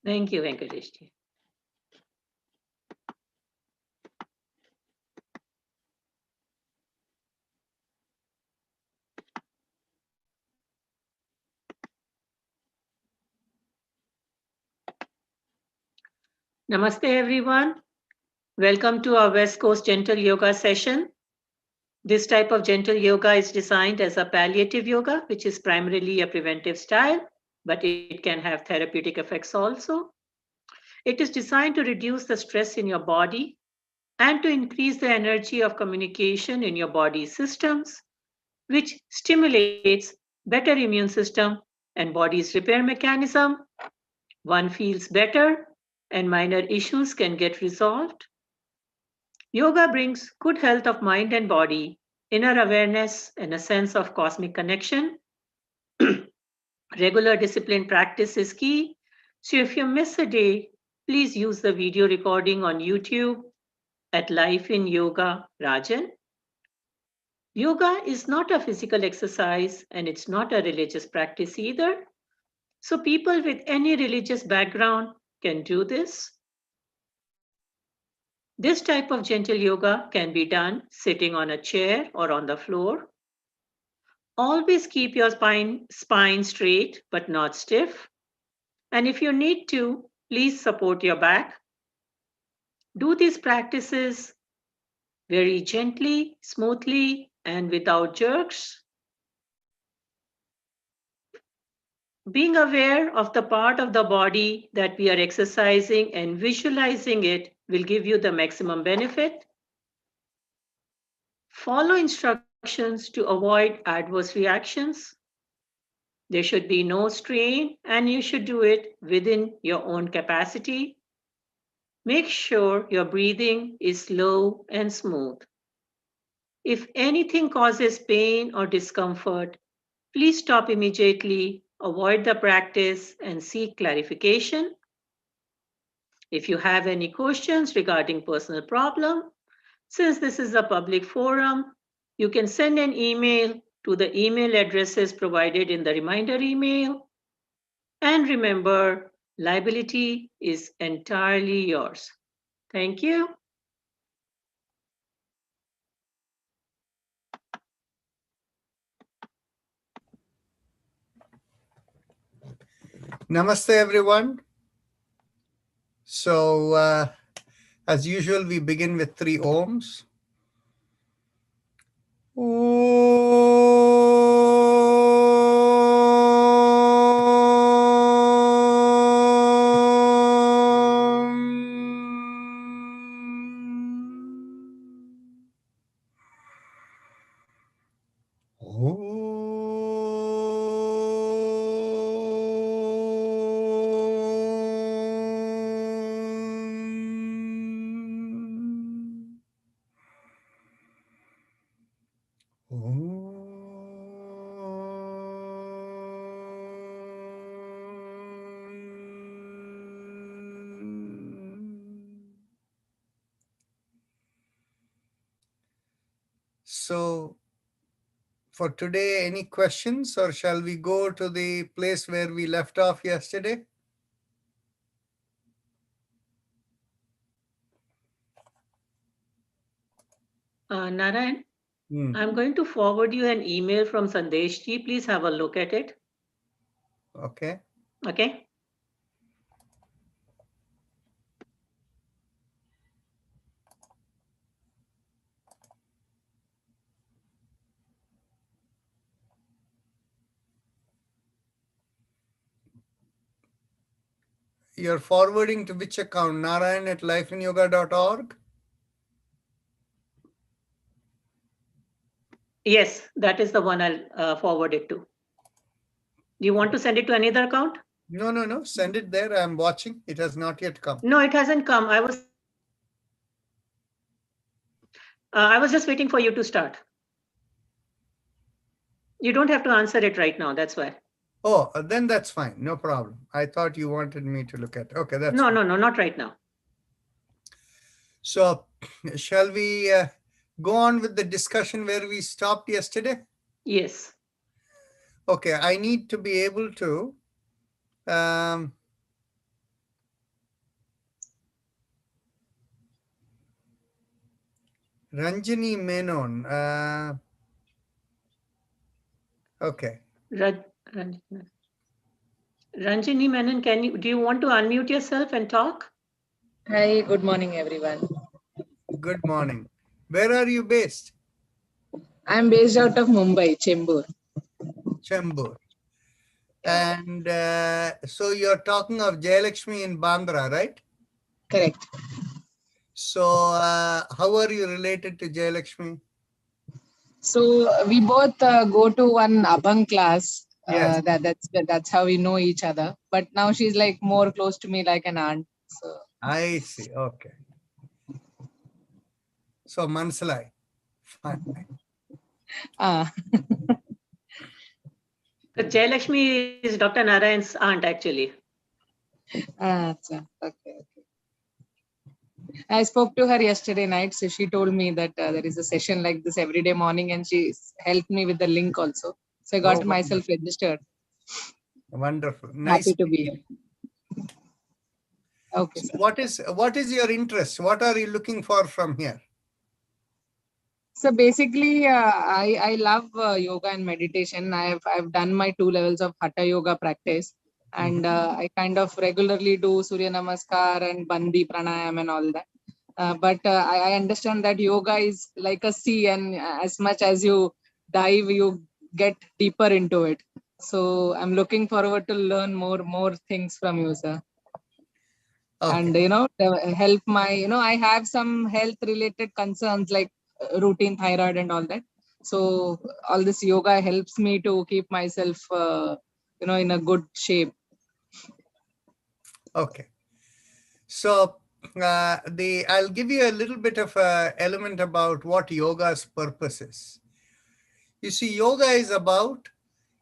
Thank you, Venkateshji. Namaste, everyone. Welcome to our West Coast Gentle Yoga session. This type of gentle yoga is designed as a palliative yoga, which is primarily a preventive style, but it can have therapeutic effects also. It is designed to reduce the stress in your body and to increase the energy of communication in your body systems, which stimulates better immune system and body's repair mechanism. One feels better and minor issues can get resolved. Yoga brings good health of mind and body, inner awareness, and a sense of cosmic connection. Regular discipline practice is key. So if you miss a day, please use the video recording on YouTube at Life in Yoga Rajan. Yoga is not a physical exercise and it's not a religious practice either. So people with any religious background can do this. This type of gentle yoga can be done sitting on a chair or on the floor. Always keep your spine straight but not stiff. And if you need to, please support your back. Do these practices very gently, smoothly, and without jerks. Being aware of the part of the body that we are exercising and visualizing it will give you the maximum benefit. Follow instructions to avoid adverse reactions. There should be no strain, and you should do it within your own capacity. Make sure your breathing is slow and smooth. If anything causes pain or discomfort, please stop immediately, avoid the practice, and seek clarification. If you have any questions regarding personal problem, since this is a public forum, you can send an email to the email addresses provided in the reminder email. And remember, liability is entirely yours. Thank you. Namaste, everyone. So, as usual, we begin with 3 ohms. So, for today, any questions, or shall we go to the place where we left off yesterday? Narayan, I'm going to forward you an email from Sandeshji. Please have a look at it. Okay. Okay. You're forwarding to which account? Narayan@lifeinyoga.org? Yes, that is the one I'll forward it to. Do you want to send it to another account? No. Send it there. I'm watching. It has not yet come. No, it hasn't come. I was just waiting for you to start. You don't have to answer it right now. That's why. Oh, then that's fine. No problem. I thought you wanted me to look at it. Okay, that's fine. No, not right now. So, shall we go on with the discussion where we stopped yesterday? Yes. Okay, I need to be able to Ranjini Menon. Okay. Raj, Ranjini Menon, do you want to unmute yourself and talk? Hi, good morning, everyone. Good morning. Where are you based? I'm based out of Mumbai, Chembur. Chembur. Yeah, And so you're talking of Jayalakshmi in Bandra, right? correct. So how are you related to Jayalakshmi? So we both go to one Abhang class. Yes, That's how we know each other. But now she's like more close to me, like an aunt. So I see. Okay. So Mansalai. Fine. ah, But Jayalakshmi is Dr. Narayan's aunt, actually. okay, okay. I spoke to her yesterday night, so she told me that there is a session like this every day morning, and she helped me with the link also. So I Oh, got myself registered. wonderful. Nice. Happy to be here. Okay, So sir. what is your interest? What are you looking for from here? So basically, I love yoga and meditation. I've done my 2 levels of Hatha Yoga practice, and I kind of regularly do Surya Namaskar and Bandi Pranayama and all that. But I understand that yoga is like a sea, and as much as you dive, you get deeper into it. So I'm looking forward to learn more things from you, sir. Okay. And help my, I have some health related concerns like routine thyroid and all that. So all this yoga helps me to keep myself in a good shape. Okay. So I'll give you a little bit of a element about what yoga's purpose is. You see, yoga is about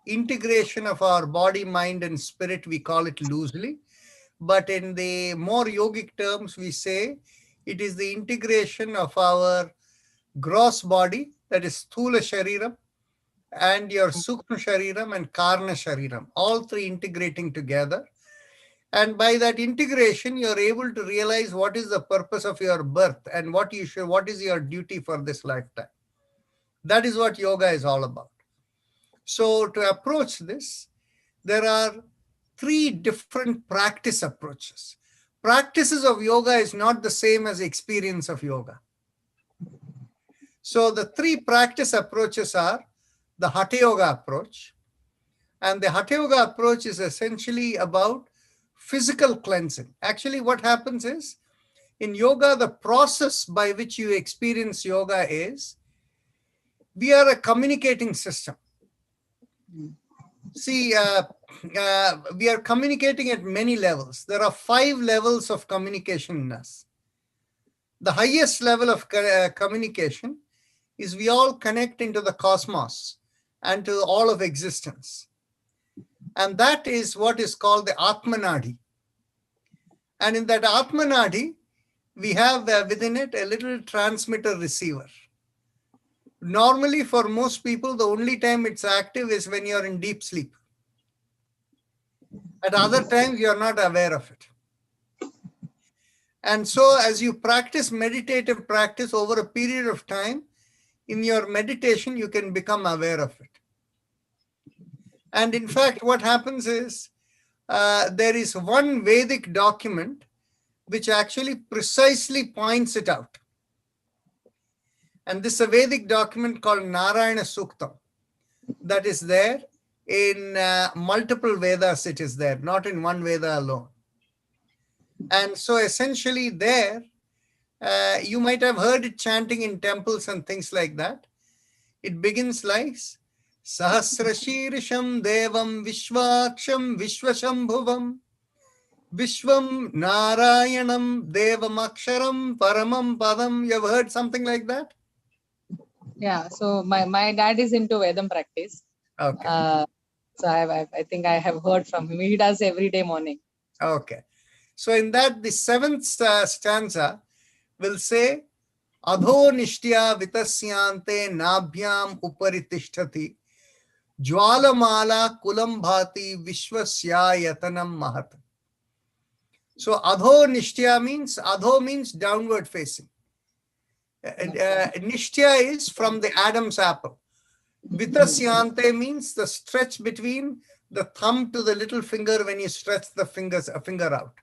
integration of our body, mind, and spirit. We call it loosely, but in the more yogic terms, we say it is the integration of our gross body, that is Sthula Shariram, and your Sukshma Shariram and Karna Shariram, all three integrating together. And by that integration, you're able to realize what is the purpose of your birth and what is your duty for this lifetime. That is what yoga is all about. So to approach this, there are three different practice approaches. Practices of yoga is not the same as experience of yoga. So the three practice approaches are the Hatha Yoga approach. And the Hatha Yoga approach is essentially about physical cleansing. Actually, what happens is, in yoga, the process by which you experience yoga is, we are a communicating system. See, we are communicating at many levels. There are 5 levels of communication in us. The highest level of communication is we all connect into the cosmos and to all of existence. And that is what is called the Atmanadi. And in that Atmanadi, we have within it a little transmitter receiver. Normally, for most people, the only time it's active is when you're in deep sleep. At other times, you're not aware of it. And so as you practice meditative practice over a period of time, in your meditation, you can become aware of it. And in fact, what happens is, there is one Vedic document which actually precisely points it out. And this is a Vedic document called Narayana Suktam that is there in multiple Vedas. It is there, not in one Veda alone. And so essentially there, you might have heard it chanting in temples and things like that. It begins like Sahasrashirisham Devam Vishwaksham Vishwashambhuvam Vishwam Narayanam Devam Aksharam Paramam Padam. You have heard something like that? Yeah, so my dad is into Vedam practice. Okay. So I think I have heard from him. He does every day morning. Okay. So in that, the 7th stanza will say, Adho nishtya vitasyante nabhyam upari tishtati jwalamala kulam bhati vishwasya yatanam mahat. So adho nishtya means downward facing. Nishtya is from the Adam's apple. Vitasyante means the stretch between the thumb to the little finger when you stretch the finger out.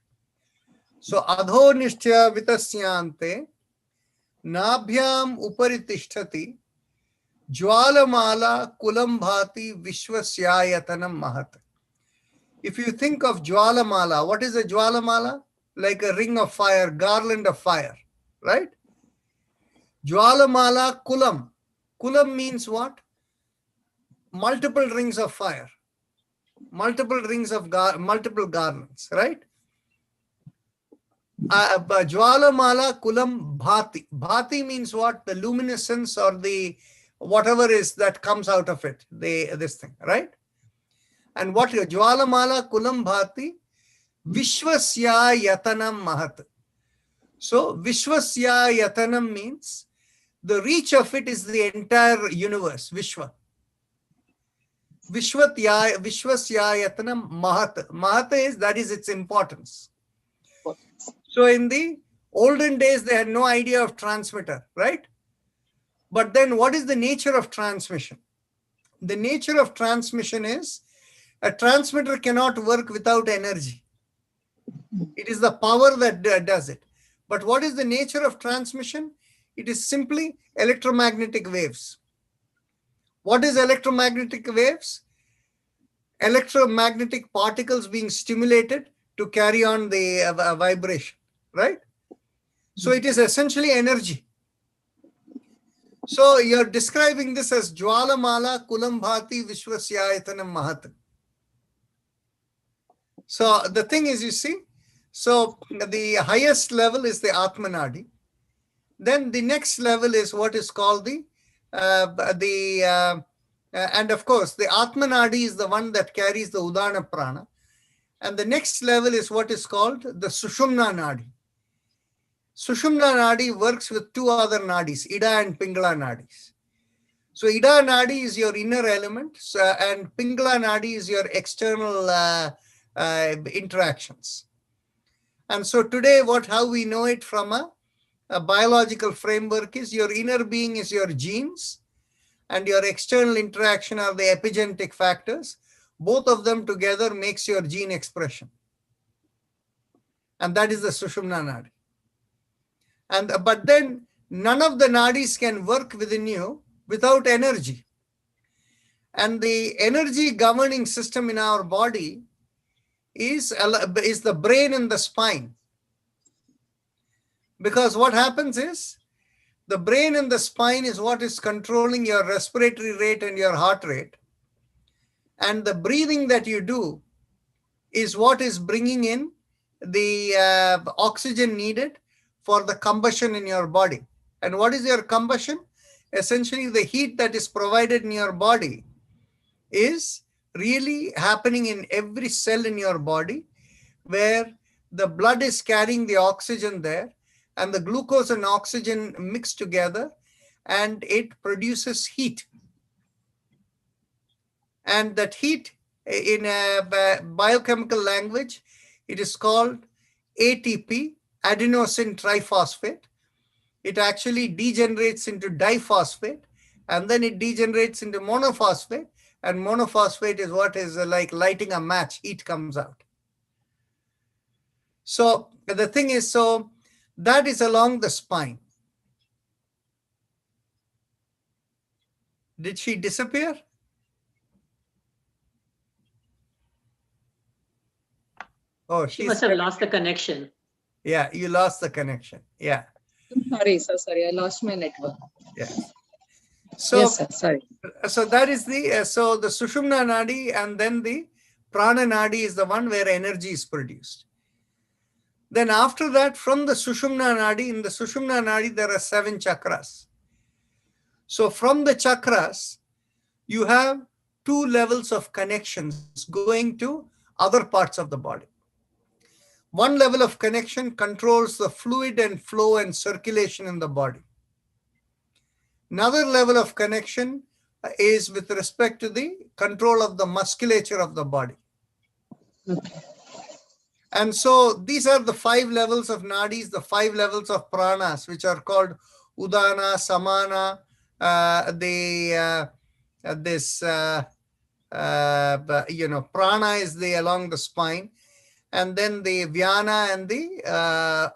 So adho nishtya vitasyante nabhyam upari tishtati jwalamala kulam bhati vishwasyayatanam mahat. If you think of jwalamala, what is a jwalamala? Like a ring of fire, garland of fire, right? Jwalamala kulam. Kulam means what? Multiple rings of fire, multiple rings of multiple garlands, right? Jwalamala kulam bhati. Bhati means what? The luminescence or the whatever is that comes out of it, this thing, right? And what Jwalamala kulam bhati vishwasya yatanam mahat. So vishwasya yatanam means the reach of it is the entire universe, Vishwa. Vishwasya yatanam mahat. Mahat is, that is its importance. So in the olden days, they had no idea of transmitter, right? But then what is the nature of transmission? The nature of transmission is a transmitter cannot work without energy. It is the power that does it. But what is the nature of transmission? It is simply electromagnetic waves. What is electromagnetic waves? Electromagnetic particles being stimulated to carry on the vibration, right? So it is essentially energy. So you're describing this as Jwalamala Kulam Bhati Vishwasyayatanam Mahat. So the thing is, you see, so the highest level is the Atmanadi. Then the next level is what is called and of course, the Atmanadi is the one that carries the Udana Prana. And the next level is what is called the Sushumna Nadi. Sushumna Nadi works with two other nadis, Ida and Pingala nadis. So Ida Nadi is your inner element, and Pingala Nadi is your external interactions. And so today, how we know it from a biological framework is your inner being is your genes, and your external interaction are the epigenetic factors. Both of them together makes your gene expression. And that is the Sushumna Nadi. But then none of the nadis can work within you without energy. And the energy governing system in our body is the brain and the spine. Because what happens is, the brain and the spine is what is controlling your respiratory rate and your heart rate. And the breathing that you do is what is bringing in the oxygen needed for the combustion in your body. And what is your combustion? Essentially, the heat that is provided in your body is really happening in every cell in your body, where the blood is carrying the oxygen there, and the glucose and oxygen mix together, and it produces heat. And that heat, in a biochemical language, it is called ATP, adenosine triphosphate. It actually degenerates into diphosphate, and then it degenerates into monophosphate, and monophosphate is what is like lighting a match, heat comes out. So the thing is, so that is along the spine. Did she disappear? Oh, she must have lost the connection. Yeah, you lost the connection. Yeah. Sorry, I lost my network. Yeah. So, yes, sir, sorry. So that is the Sushumna Nadi, and then the Prana Nadi is the one where energy is produced. Then after that, from the Sushumna Nadi, in the Sushumna Nadi, there are 7 chakras. So from the chakras, you have 2 levels of connections going to other parts of the body. One level of connection controls the fluid and flow and circulation in the body. Another level of connection is with respect to the control of the musculature of the body. Okay. And so these are the 5 levels of nadis, the 5 levels of pranas, which are called Udana, Samana, prana is along the spine, and then the Vyana and the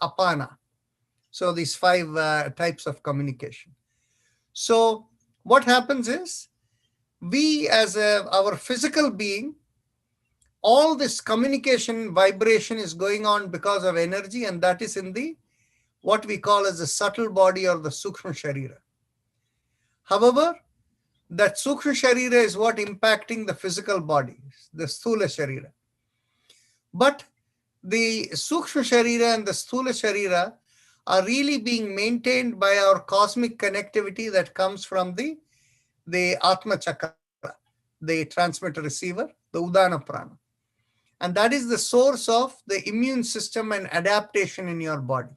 Apana. So these 5 types of communication. So what happens is, we as our physical being, all this communication vibration is going on because of energy, and that is in the what we call as the subtle body or the Sukshma Sharira. However, that Sukshma Sharira is what impacting the physical body, the Sthula Sharira. But the Sukshma Sharira and the Sthula Sharira are really being maintained by our cosmic connectivity that comes from the Atma Chakra, the transmitter receiver, the Udana Prana. And that is the source of the immune system and adaptation in your body.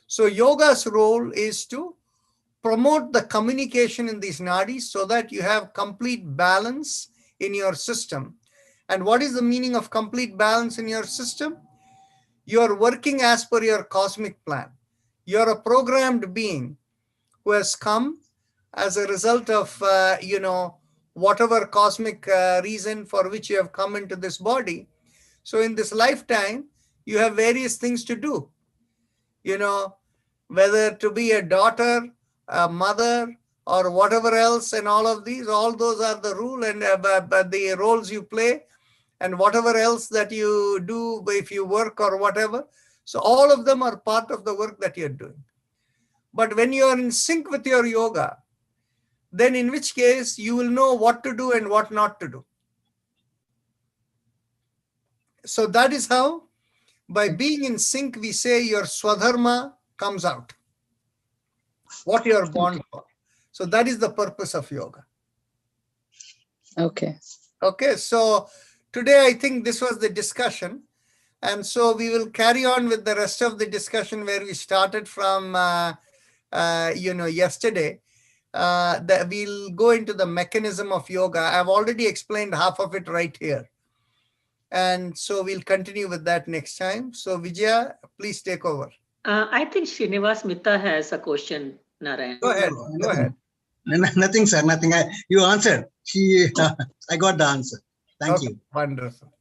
So yoga's role is to promote the communication in these nadis so that you have complete balance in your system. And what is the meaning of complete balance in your system? You are working as per your cosmic plan. You are a programmed being who has come as a result of, whatever cosmic reason for which you have come into this body. So in this lifetime, you have various things to do. Whether to be a daughter, a mother, or whatever else, and all of these, all those are the rule and the roles you play, and whatever else that you do if you work or whatever. So all of them are part of the work that you're doing. But when you are in sync with your yoga, then in which case you will know what to do and what not to do. So that is how, by being in sync, we say your Swadharma comes out, what you are born for. So that is the purpose of yoga. Okay. Okay, so today I think this was the discussion. And so we will carry on with the rest of the discussion where we started from, yesterday. That we'll go into the mechanism of yoga. I've already explained half of it right here. And so we'll continue with that next time. So Vijaya, please take over. I think Srinivas Mitta has a question, Narayan. Go ahead. Go ahead. Nothing, sir. Nothing. You answered. I got the answer. Thank you. Wonderful.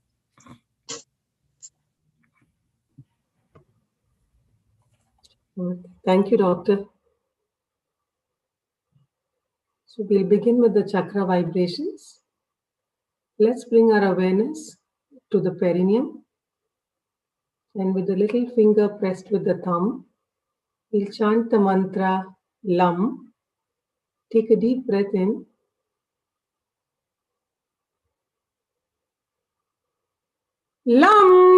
Thank you, Doctor. So we'll begin with the chakra vibrations. Let's bring our awareness to the perineum. And with the little finger pressed with the thumb, we'll chant the mantra LAM. Take a deep breath in. LAM.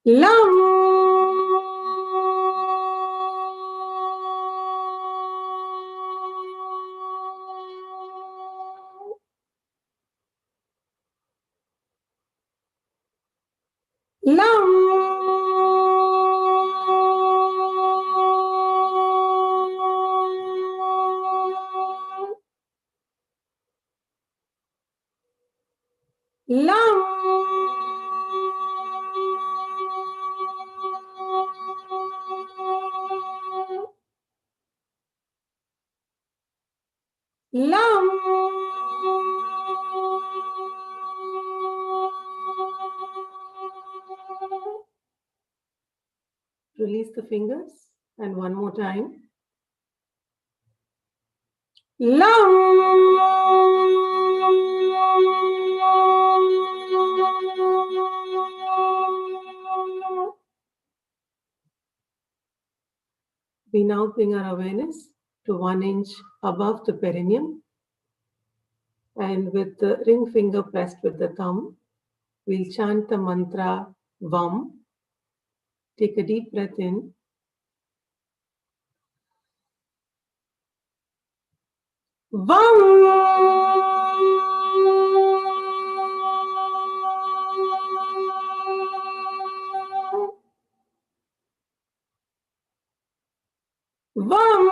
LAM. Release the fingers, and one more time. We now bring our awareness to 1 inch above the perineum, and with the ring finger pressed with the thumb, we'll chant the mantra VAM. Take a deep breath in. VAM. VAM.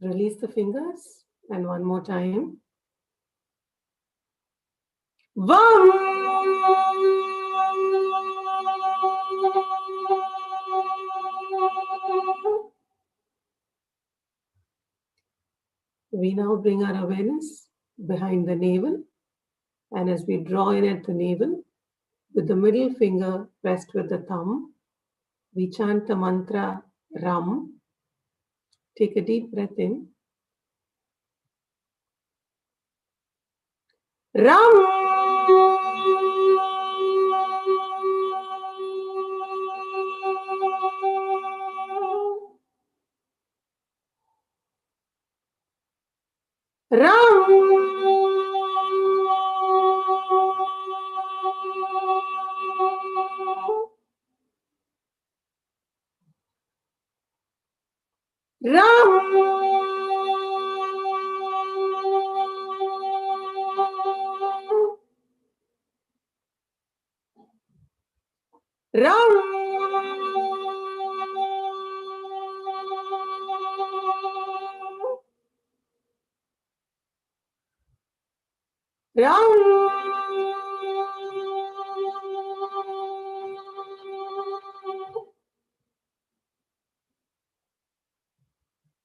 Release the fingers, and one more time. We now bring our awareness behind the navel, and as we draw in at the navel, with the middle finger pressed with the thumb, we chant the mantra Ram. Take a deep breath in. Ram.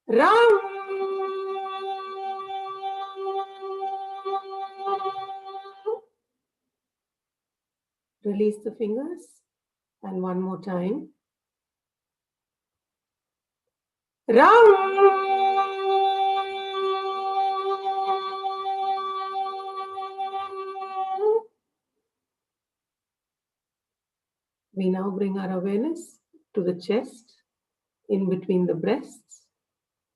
Ram. Release the fingers, and one more time. We now bring our awareness to the chest, in between the breasts,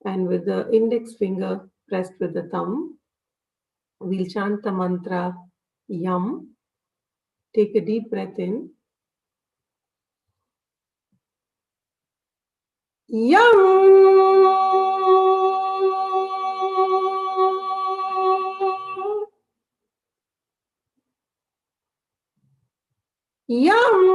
and with the index finger pressed with the thumb, we'll chant the mantra Yam. Take a deep breath in. Yam. Yum.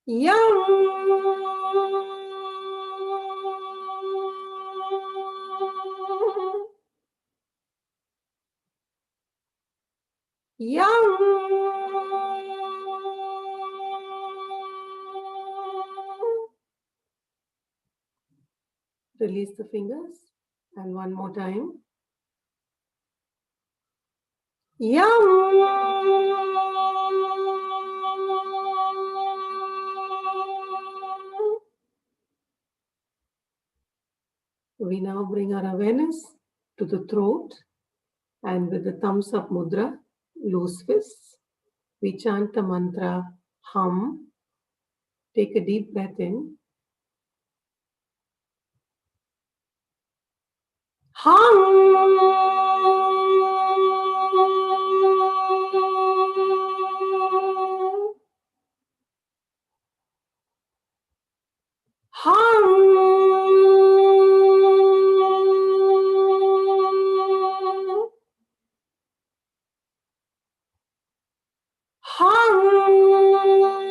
Yum. Release the fingers, and one more time. We now bring our awareness to the throat, and with the thumbs up mudra, loose fists, we chant the mantra Hum. Take a deep breath in. Hum. Hum. Hum.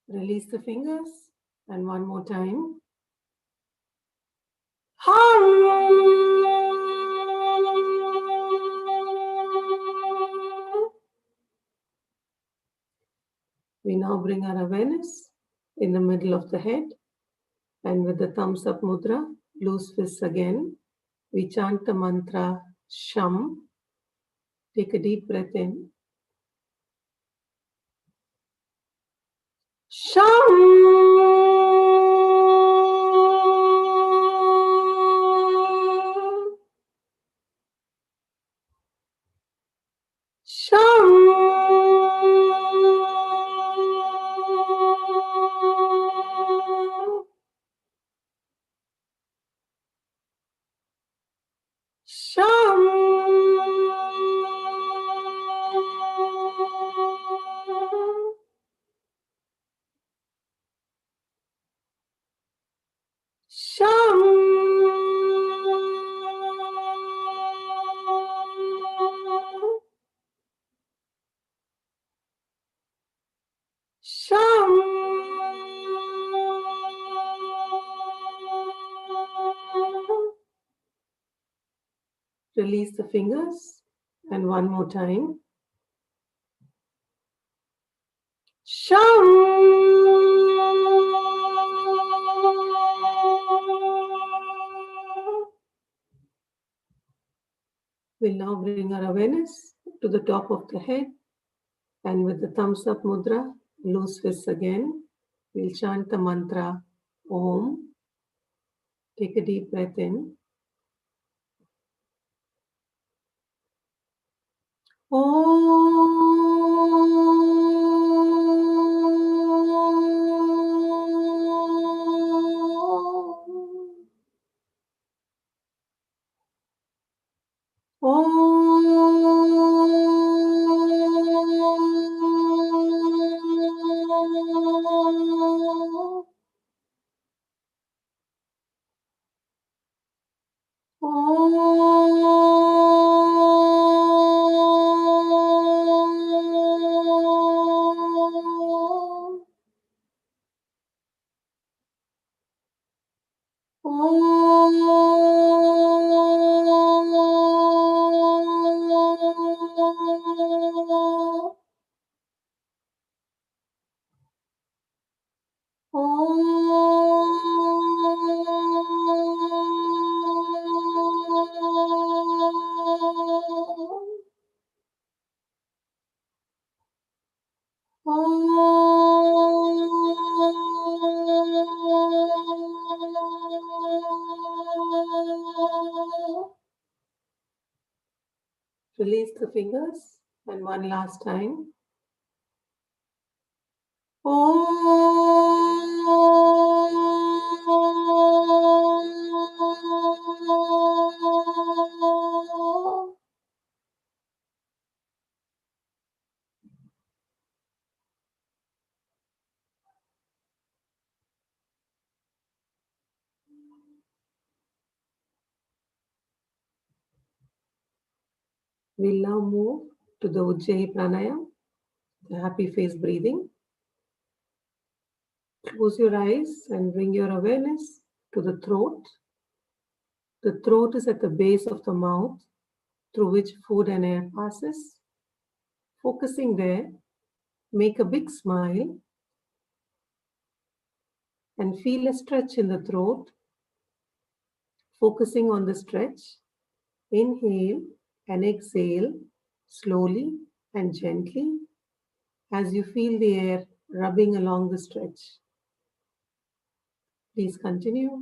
Release the fingers, and one more time. We now bring our awareness in the middle of the head, and with the thumbs up mudra, loose fists again, we chant the mantra Sham. Take a deep breath in. Sham. Sham. Sham. Release the fingers, and one more time. We'll now bring our awareness to the top of the head, and with the thumbs up mudra, loose fists again. We'll chant the mantra Om. Take a deep breath in. Release the fingers, and one last time. We'll now move to the Ujjayi Pranayama, the happy face breathing. Close your eyes and bring your awareness to the throat. The throat is at the base of the mouth through which food and air passes. Focusing there, make a big smile and feel a stretch in the throat. Focusing on the stretch, inhale and exhale slowly and gently as you feel the air rubbing along the stretch. Please continue.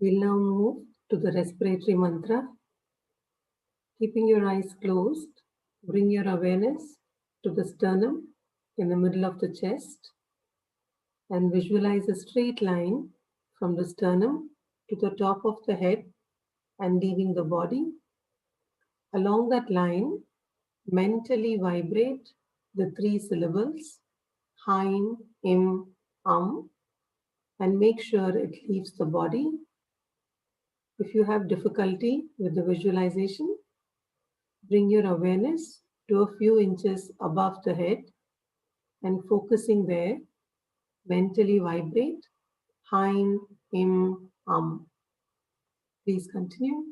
We'll now move to the respiratory mantra. Keeping your eyes closed, bring your awareness to the sternum in the middle of the chest and visualize a straight line from the sternum to the top of the head and leaving the body. Along that line, mentally vibrate the 3 syllables, Haim, Im, and make sure it leaves the body. If you have difficulty with the visualization, bring your awareness to a few inches above the head and focusing there, mentally vibrate Haim, Im, Please continue.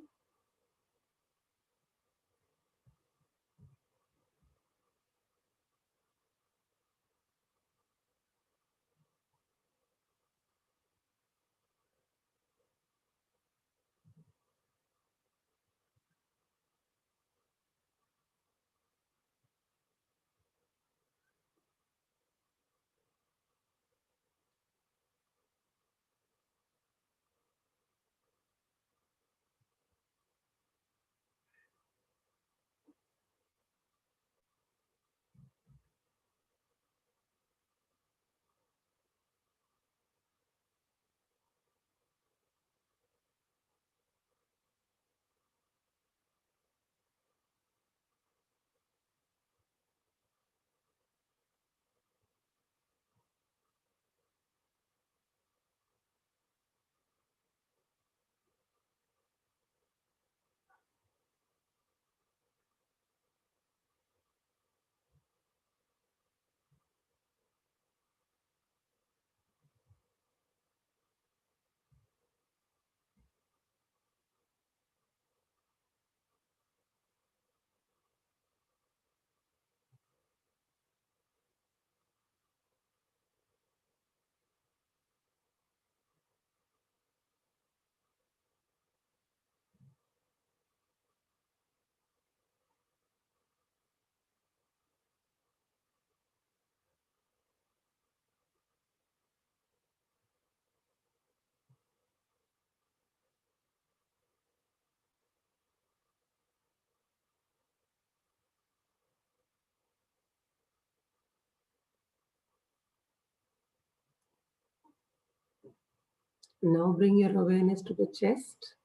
Now bring your awareness to the chest,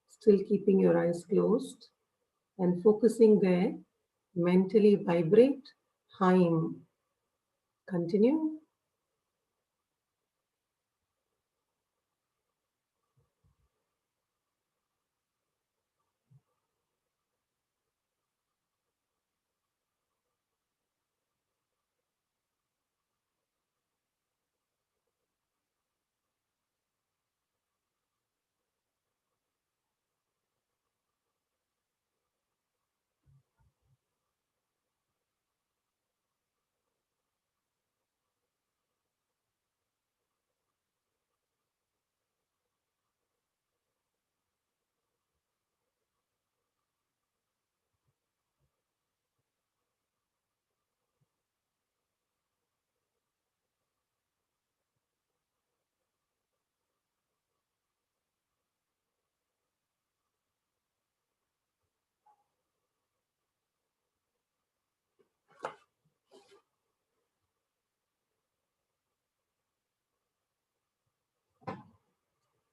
still keeping your eyes closed and focusing there, mentally vibrate Haim. Continue.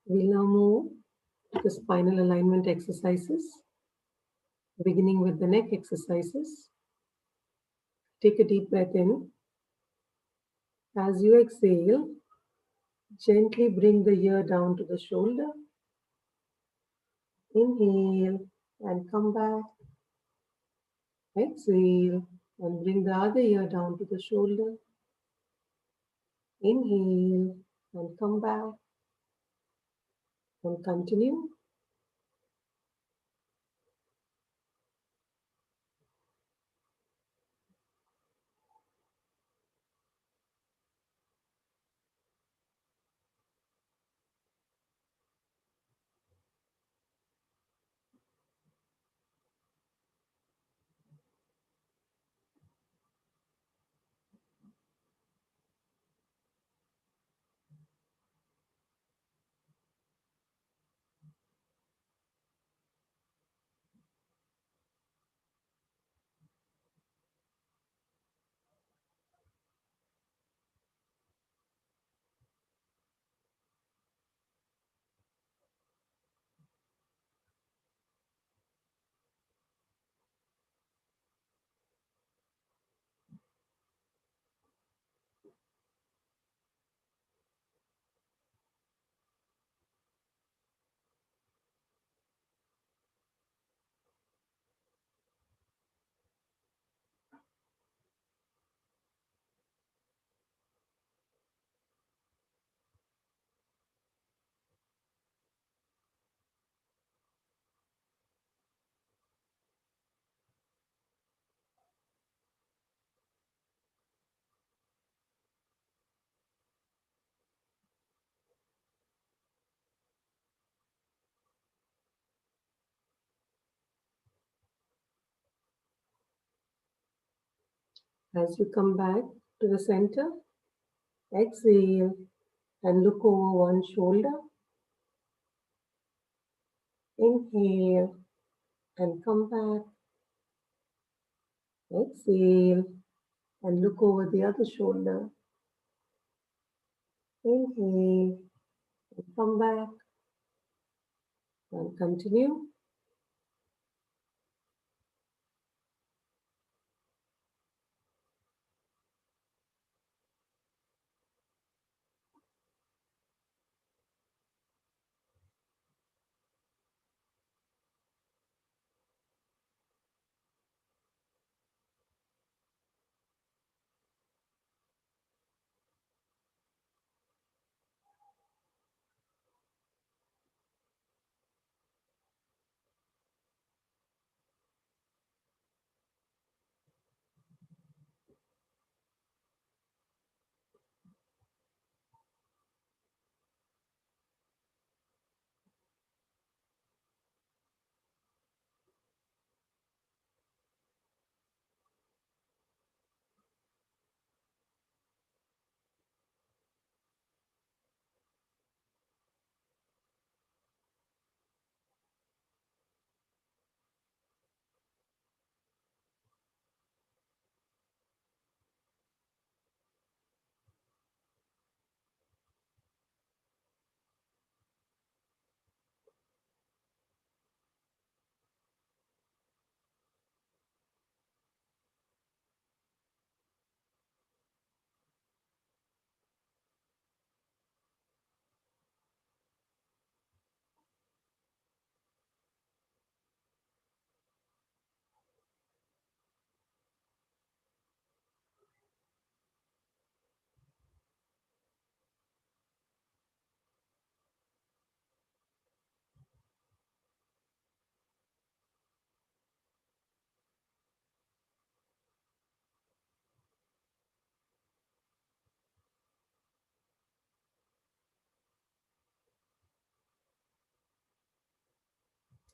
We'll now move to the spinal alignment exercises, beginning with the neck exercises. Take a deep breath in. As you exhale, gently bring the ear down to the shoulder. Inhale and come back. Exhale and bring the other ear down to the shoulder. Inhale and come back. And continue. As you come back to the center, exhale and look over one shoulder. Inhale and come back. Exhale and look over the other shoulder. Inhale and come back and continue.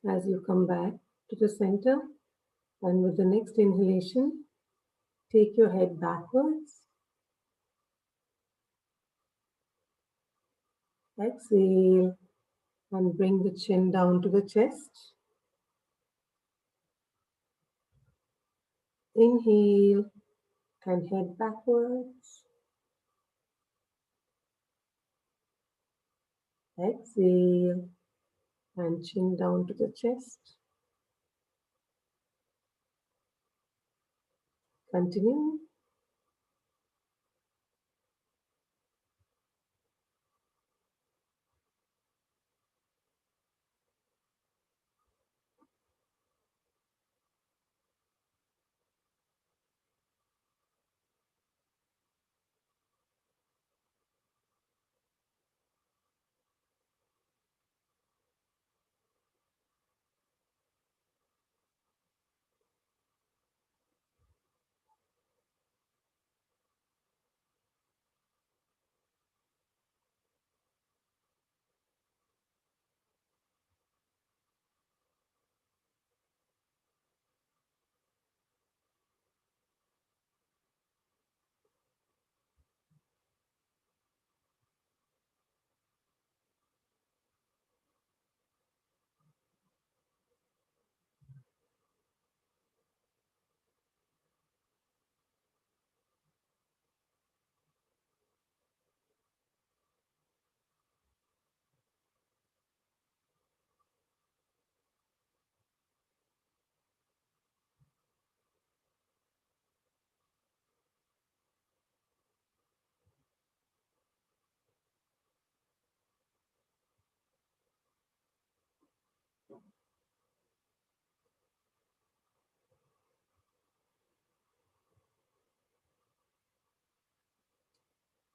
As you come back to the center, and with the next inhalation, take your head backwards. Exhale and bring the chin down to the chest. Inhale and head backwards. Exhale and chin down to the chest. Continue.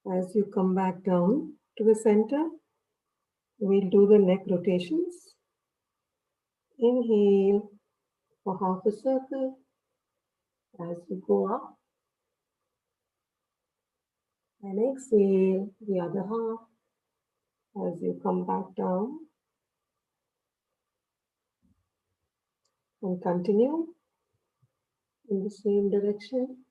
As you come back down to the center, we'll do the neck rotations. Inhale for half a circle as you go up, and exhale the other half as you come back down, and continue in the same direction.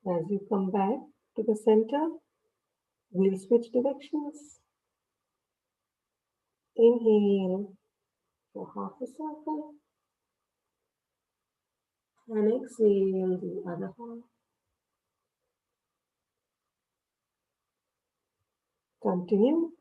As you come back to the center, we'll switch directions. Inhale for half a circle and exhale the other half. Continue.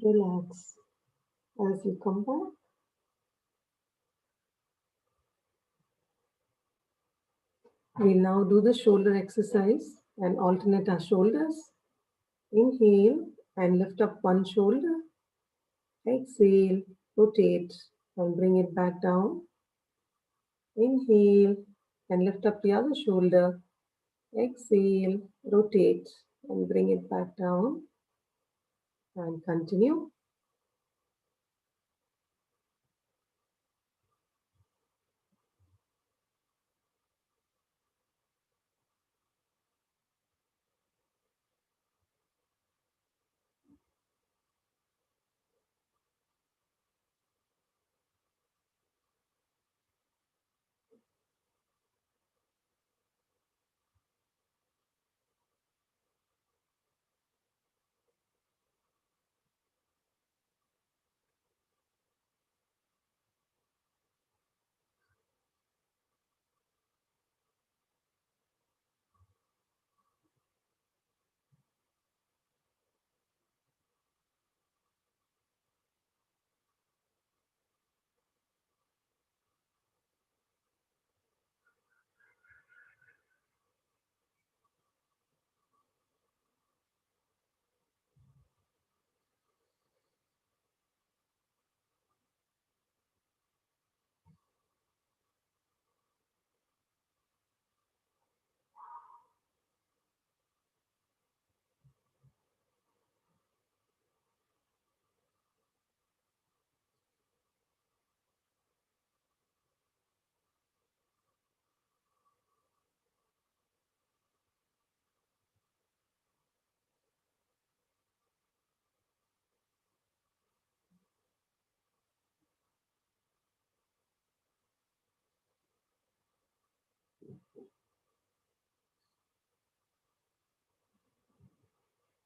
Relax. As you come back, we'll now do the shoulder exercise and alternate our shoulders. Inhale and lift up one shoulder. Exhale, rotate and bring it back down. Inhale and lift up the other shoulder. Exhale, rotate and bring it back down. And continue.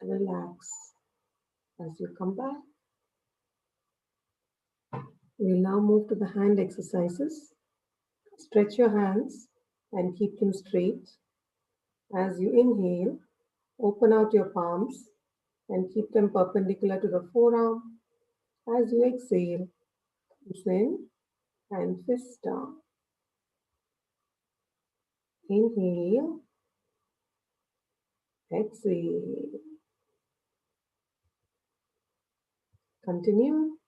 Relax. As you come back, we'll now move to the hand exercises. Stretch your hands and keep them straight. As you inhale, open out your palms and keep them perpendicular to the forearm. As you exhale, thumbs in and fist down. Inhale, exhale. Continue.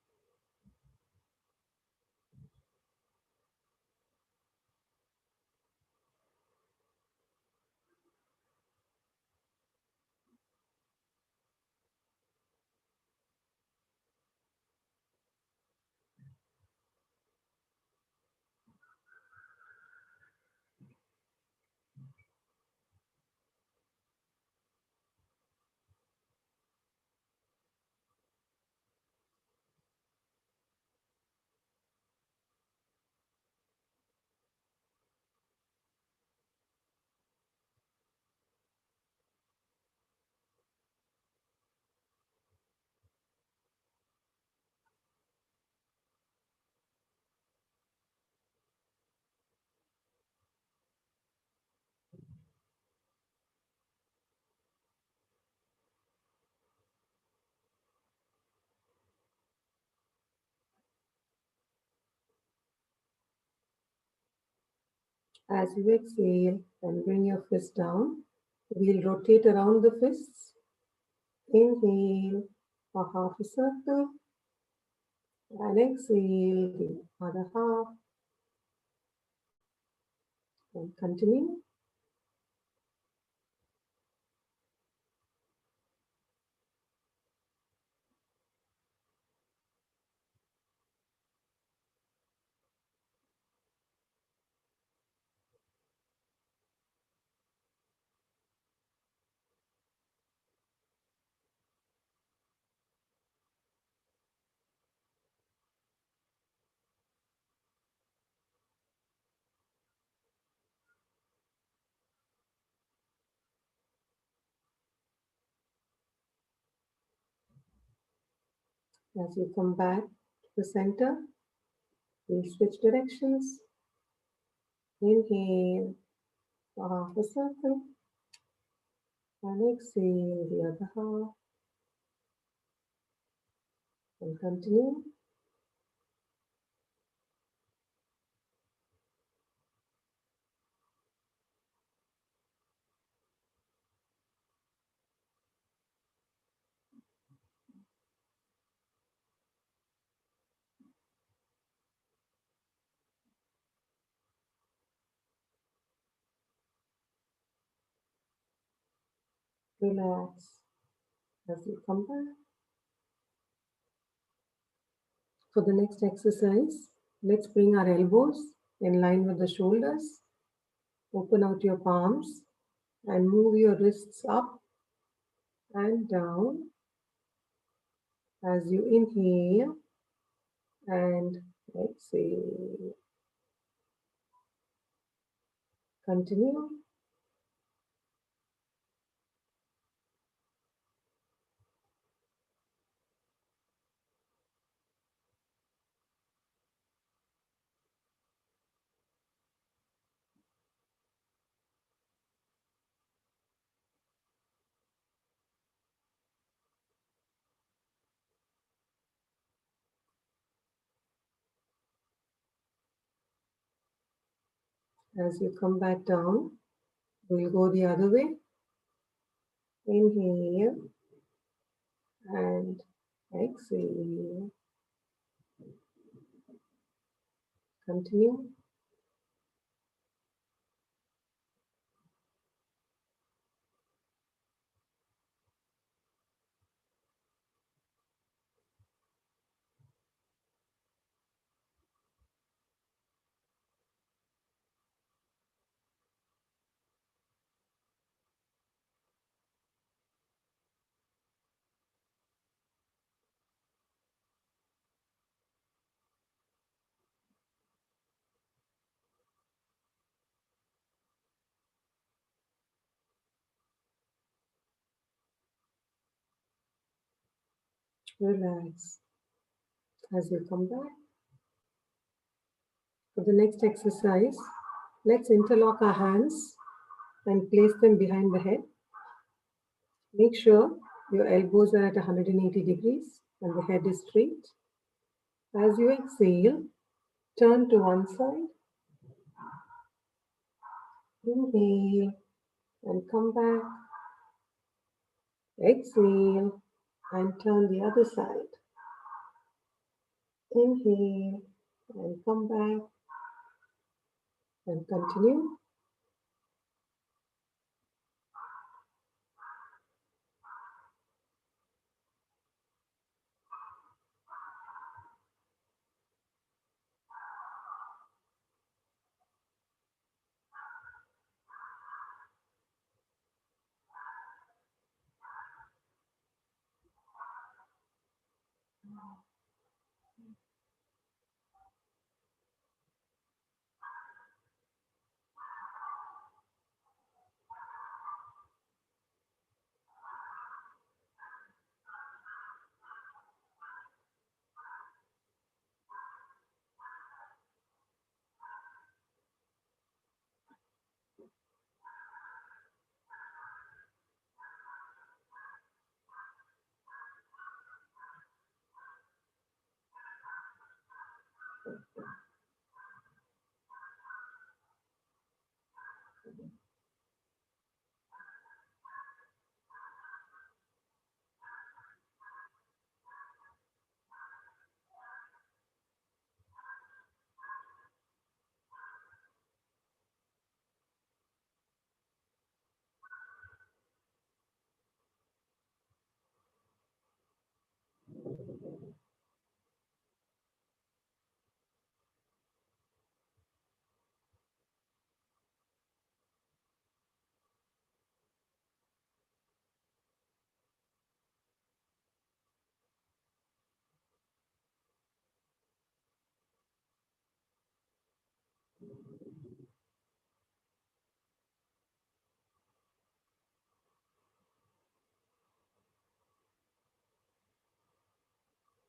As you exhale and bring your fist down, we'll rotate around the fists. Inhale a half a circle and exhale the other half and continue. As you come back to the center, we'll switch directions. Inhale a half a circle and exhale the other half and continue. Relax as you come back. For the next exercise, let's bring our elbows in line with the shoulders. Open out your palms and move your wrists up and down as you inhale and exhale. Continue. As you come back down, we'll go the other way. Inhale and exhale. Continue. Relax as you come back. For the next exercise, let's interlock our hands and place them behind the head. Make sure your elbows are at 180 degrees and the head is straight. As you exhale, turn to one side. Inhale and come back. Exhale and turn the other side. Inhale and come back and continue.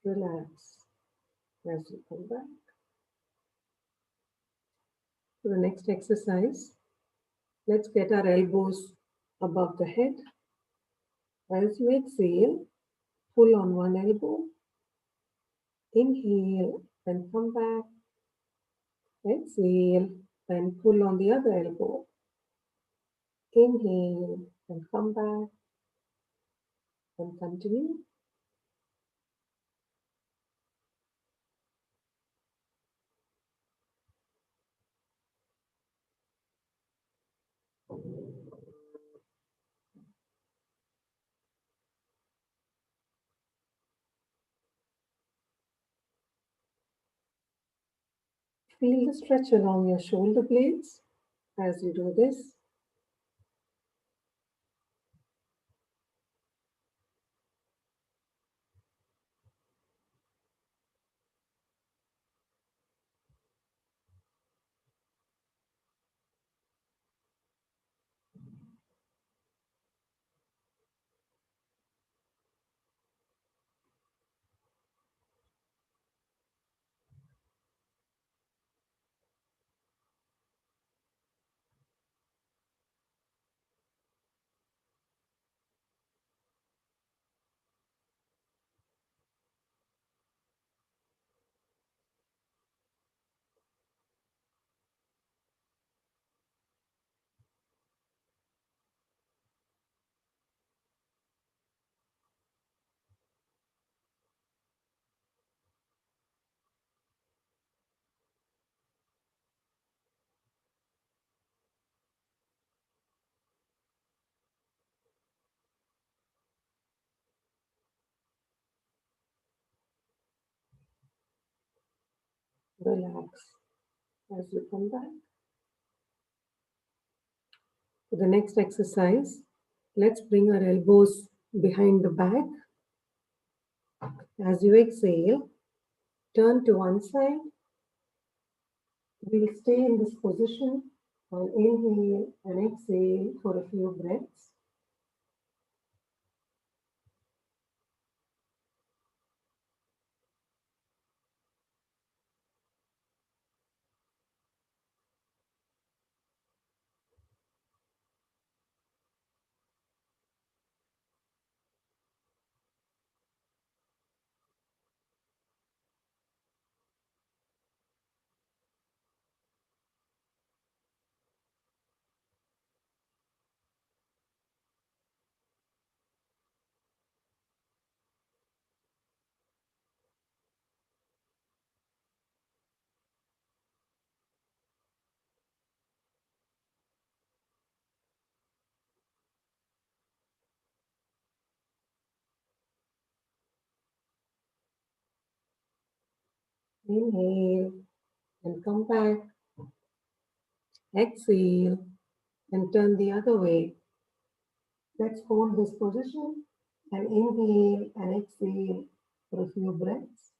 Relax as you come back. For the next exercise, let's get our elbows above the head. As you exhale, pull on one elbow, inhale and come back, exhale and pull on the other elbow, inhale and come back and continue. Feel the stretch along your shoulder blades as you do this. Relax as you come back. For the next exercise, let's bring our elbows behind the back. As you exhale, turn to one side. We'll stay in this position and inhale and exhale for a few breaths. Inhale and come back. Exhale and turn the other way. Let's hold this position and inhale and exhale for a few breaths.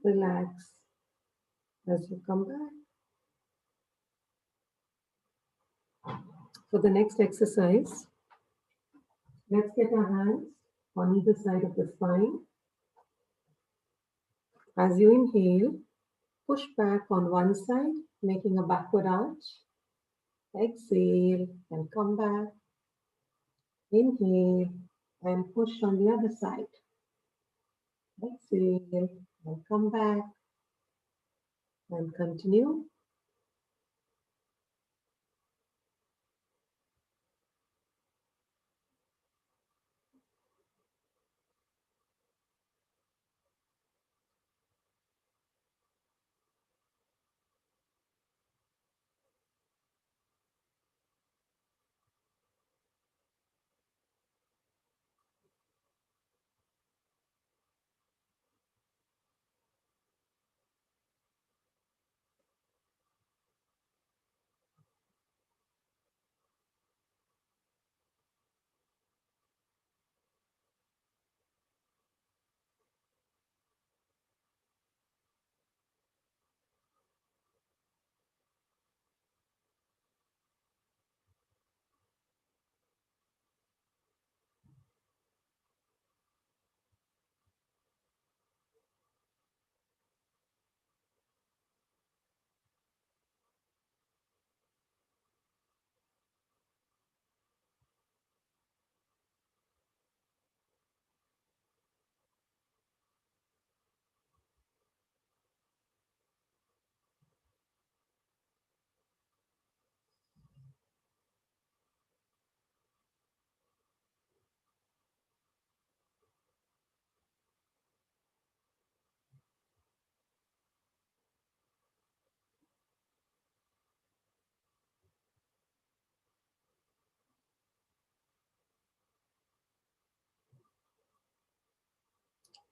Relax as you come back. For the next exercise, let's get our hands on either side of the spine. As you inhale, push back on one side, making a backward arch. Exhale and come back. Inhale and push on the other side. Exhale and come back. And continue.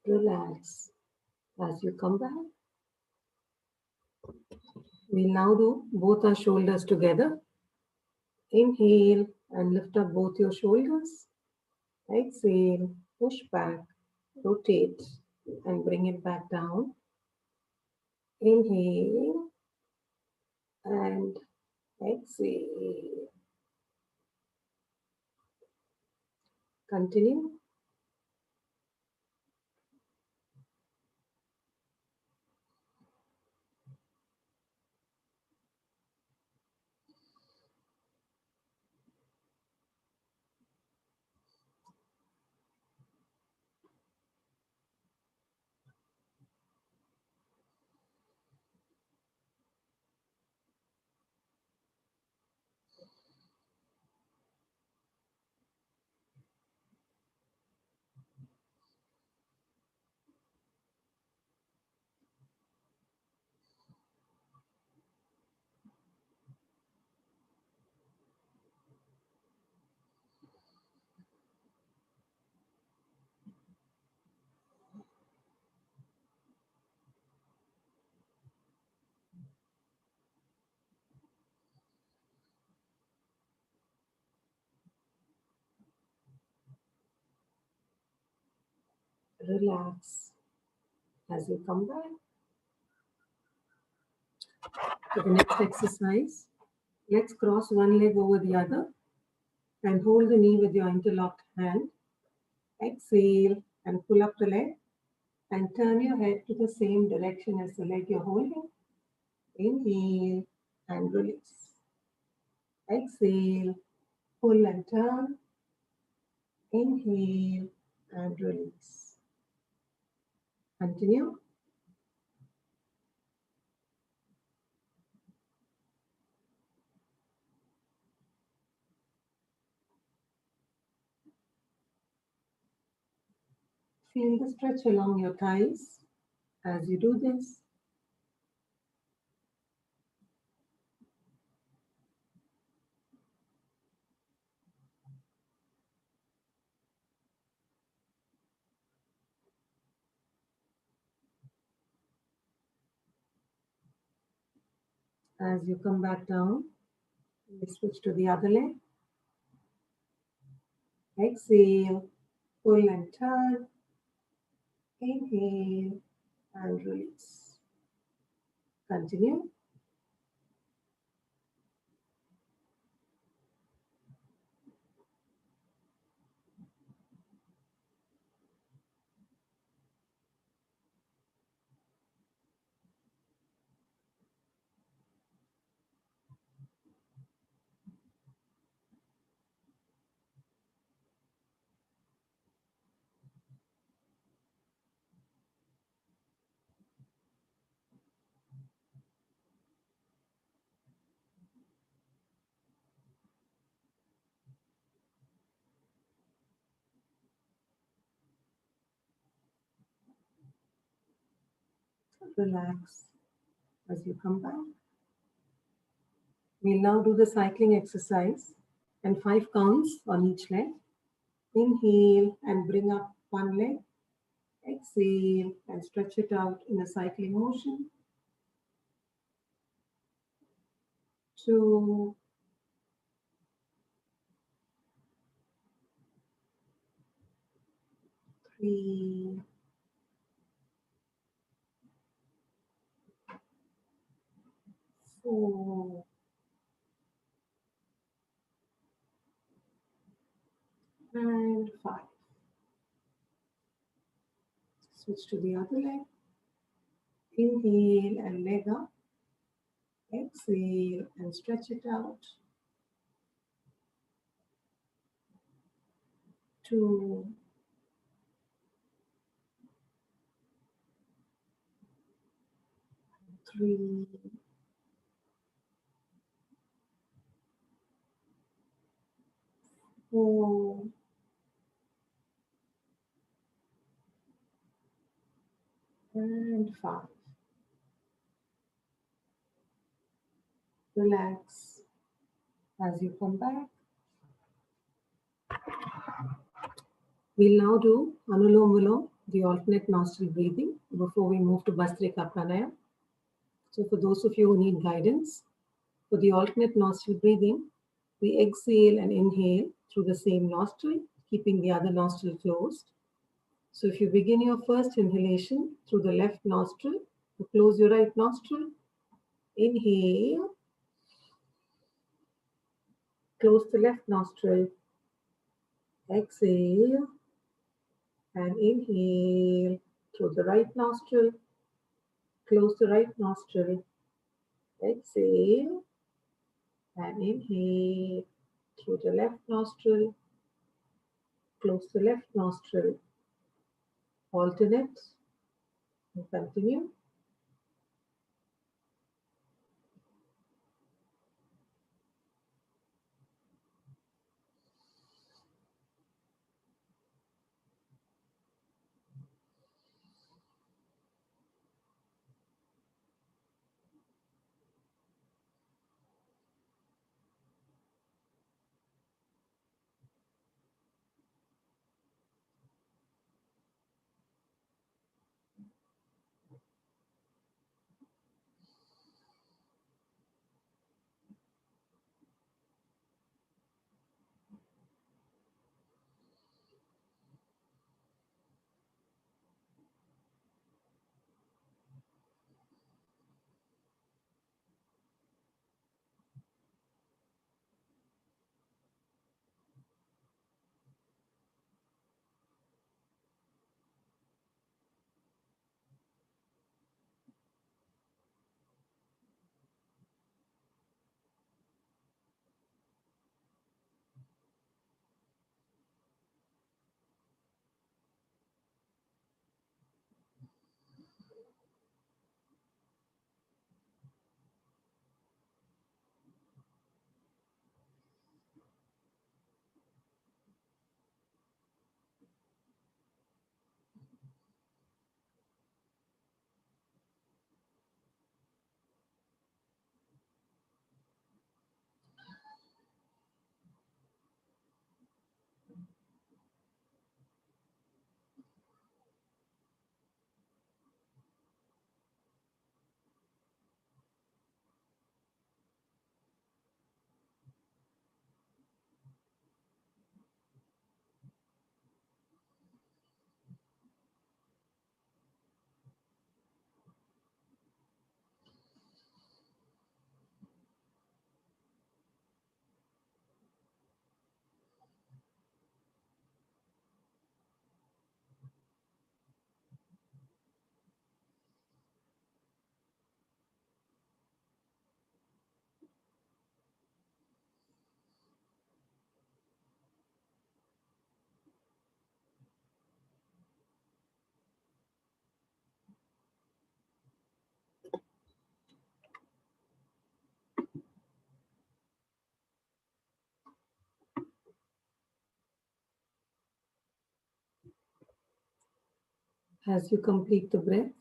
Relax as you come back. We'll now do both our shoulders together. Inhale and lift up both your shoulders. Exhale, push back, rotate and bring it back down. Inhale and exhale. Continue. Relax as you come back. For the next exercise, let's cross one leg over the other and hold the knee with your interlocked hand. Exhale and pull up the leg and turn your head to the same direction as the leg you're holding. Inhale and release. Exhale, pull and turn. Inhale and release. Continue. Feel the stretch along your thighs as you do this. As you come back down, we switch to the other leg. Exhale, pull and turn. Inhale and release. Continue. Relax as you come back. We'll now do the cycling exercise and 5 counts on each leg. Inhale and bring up one leg. Exhale and stretch it out in a cycling motion. 2, 3, 4, and 5. Switch to the other leg. Inhale and leg up. Exhale and stretch it out. 2, 3, 4, and 5. Relax as you come back. We'll now do Anulom Vilom, the alternate nostril breathing, before we move to Bastrika Pranayama. So for those of you who need guidance, for the alternate nostril breathing, we exhale and inhale through the same nostril, keeping the other nostril closed. So if you begin your first inhalation through the left nostril, you close your right nostril, inhale, close the left nostril, exhale, and inhale through the right nostril, close the right nostril, exhale, and inhale through the left nostril, close the left nostril, alternate, and continue. As you complete the breath,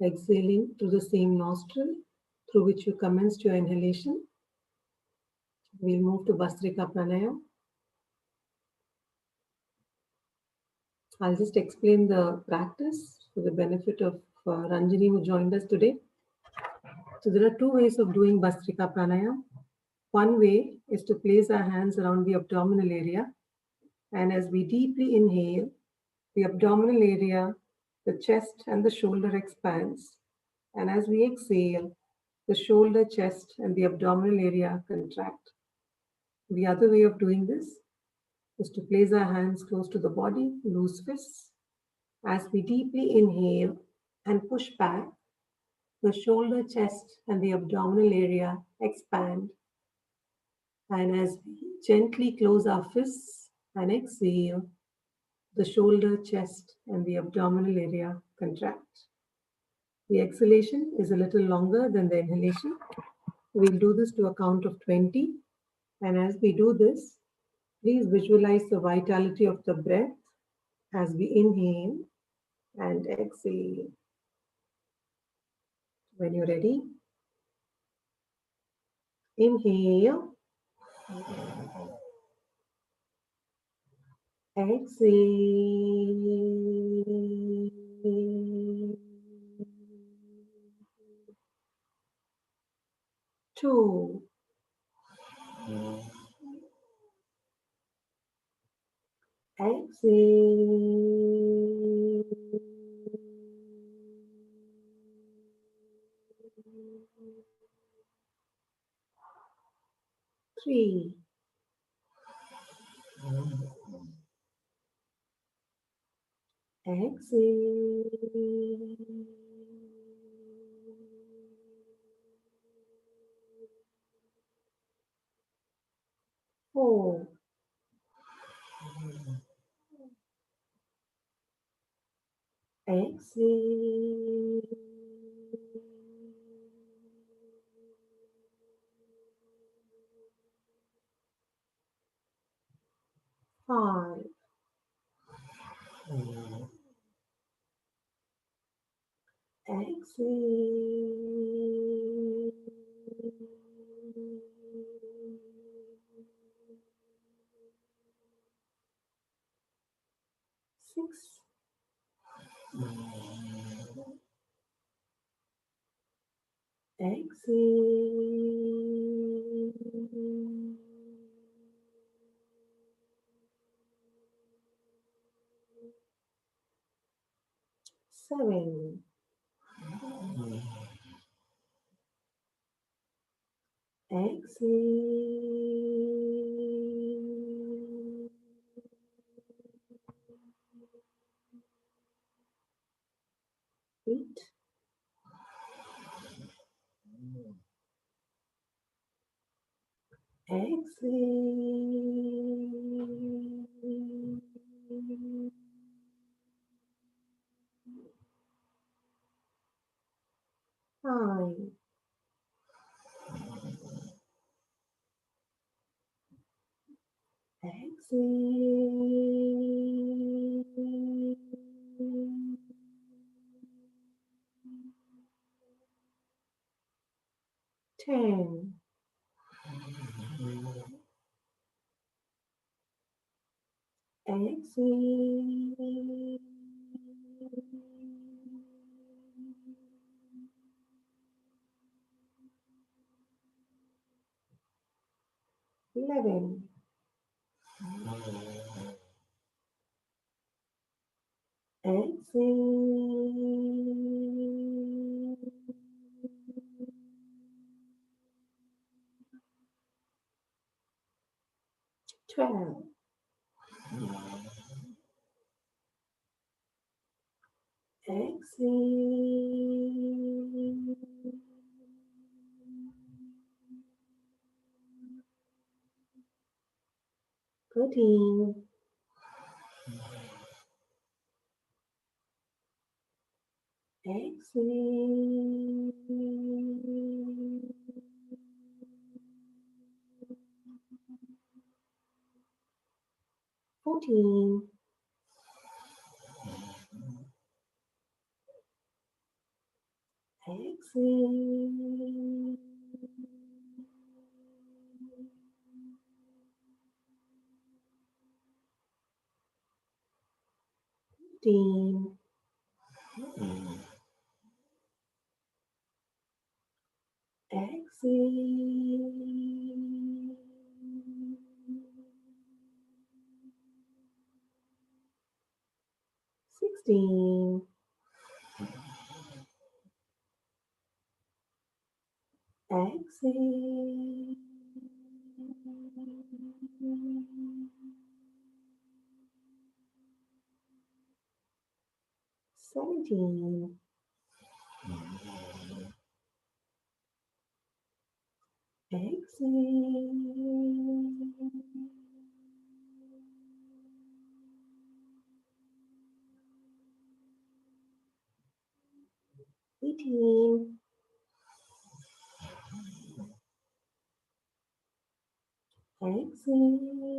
exhaling through the same nostril through which you commenced your inhalation, we'll move to Bastrika Pranayama. I'll just explain the practice for the benefit of Ranjini who joined us today. So there are two ways of doing Bastrika Pranayama. One way is to place our hands around the abdominal area, and as we deeply inhale, the abdominal area, the chest and the shoulder expands, and as we exhale, the shoulder, chest and the abdominal area contract. The other way of doing this is to place our hands close to the body, loose fists. As we deeply inhale and push back, the shoulder, chest and the abdominal area expand. And as we gently close our fists and exhale, the shoulder, chest and the abdominal area contract. The exhalation is a little longer than the inhalation. We'll do this to a count of 20. And as we do this, please visualize the vitality of the breath as we inhale and exhale. When you're ready, inhale, exhale. 2, exhale. 3, exhale. 4, exhale. 5, exhale. 6, exhale. 7, exhale. 8, exhale. 9, exhale. 10, exhale. 11, exhale. 12, exhale. 13, exhale. 14, Exhale. 15. Exhale. 16. Exhale. 17. Exhale. 18. Exhale.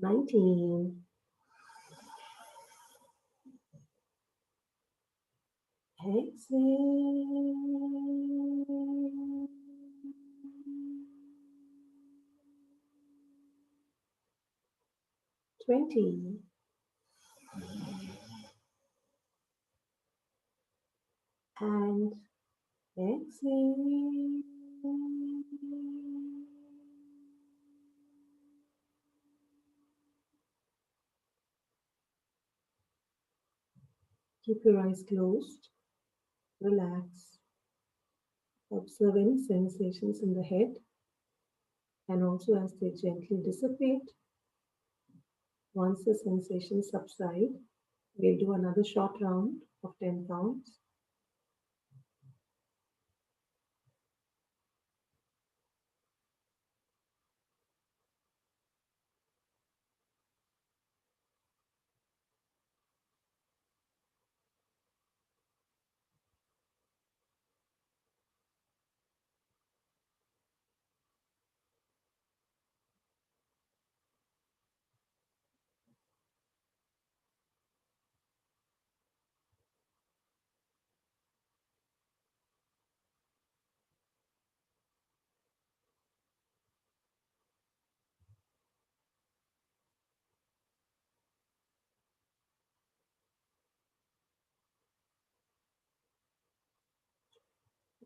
19. Exhale. 20. And exhale. Keep your eyes closed. Relax. Observe any sensations in the head, and also as they gently dissipate. Once the sensations subside, we'll do another short round of 10 counts.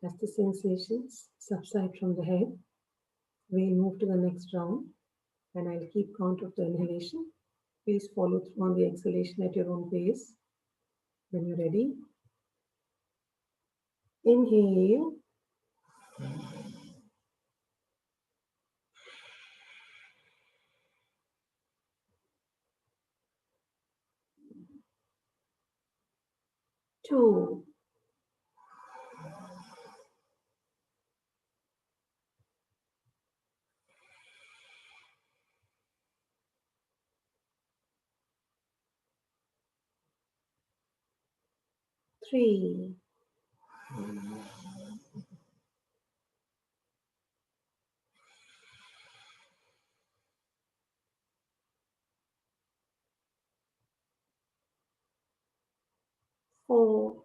As the sensations subside from the head, we'll move to the next round, and I'll keep count of the inhalation. Please follow through on the exhalation at your own pace. When you're ready, inhale. Two. Three. Four.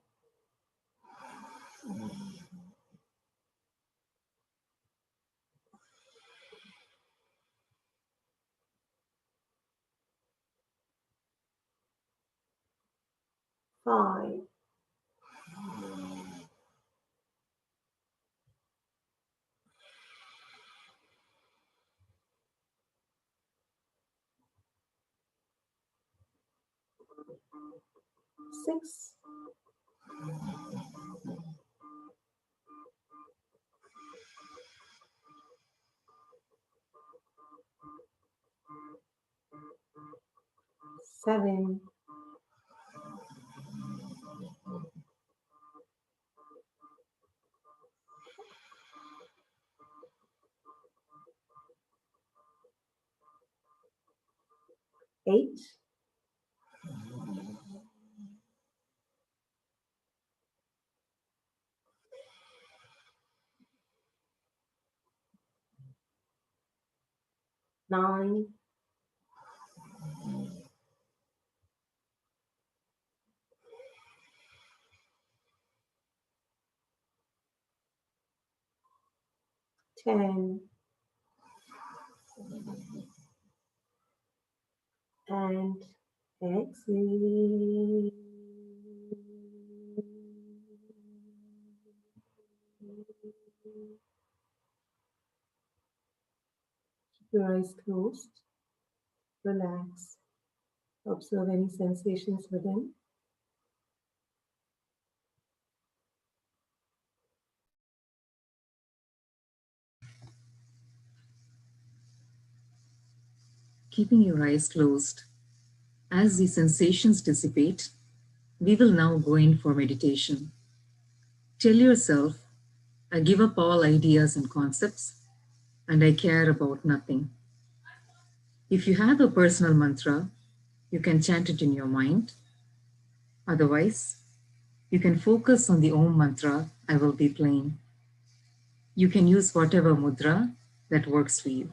5. 6. 7. 8. 9. 10, and exhale. Keep your eyes closed. Relax. Observe any sensations within. Keeping your eyes closed, as the sensations dissipate, we will now go in for meditation. Tell yourself, I give up all ideas and concepts, and I care about nothing. If you have a personal mantra, you can chant it in your mind. Otherwise, you can focus on the Om mantra I will be playing. You can use whatever mudra that works for you.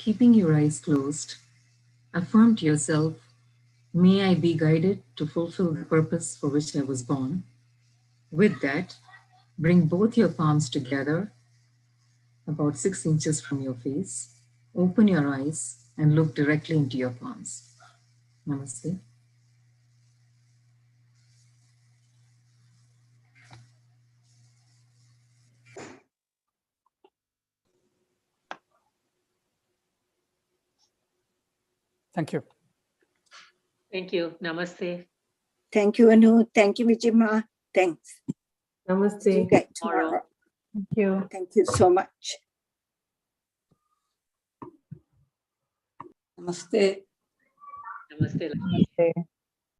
Keeping your eyes closed, affirm to yourself, may I be guided to fulfill the purpose for which I was born. With that, bring both your palms together, about 6 inches from your face. Open your eyes and look directly into your palms. Namaste. Thank you. Thank you. Namaste. Thank you, Anu. Thank you, Vijayma. Thanks. See you Namaste. guys tomorrow. Thank you. Thank you so much. Namaste. Namaste. Namaste.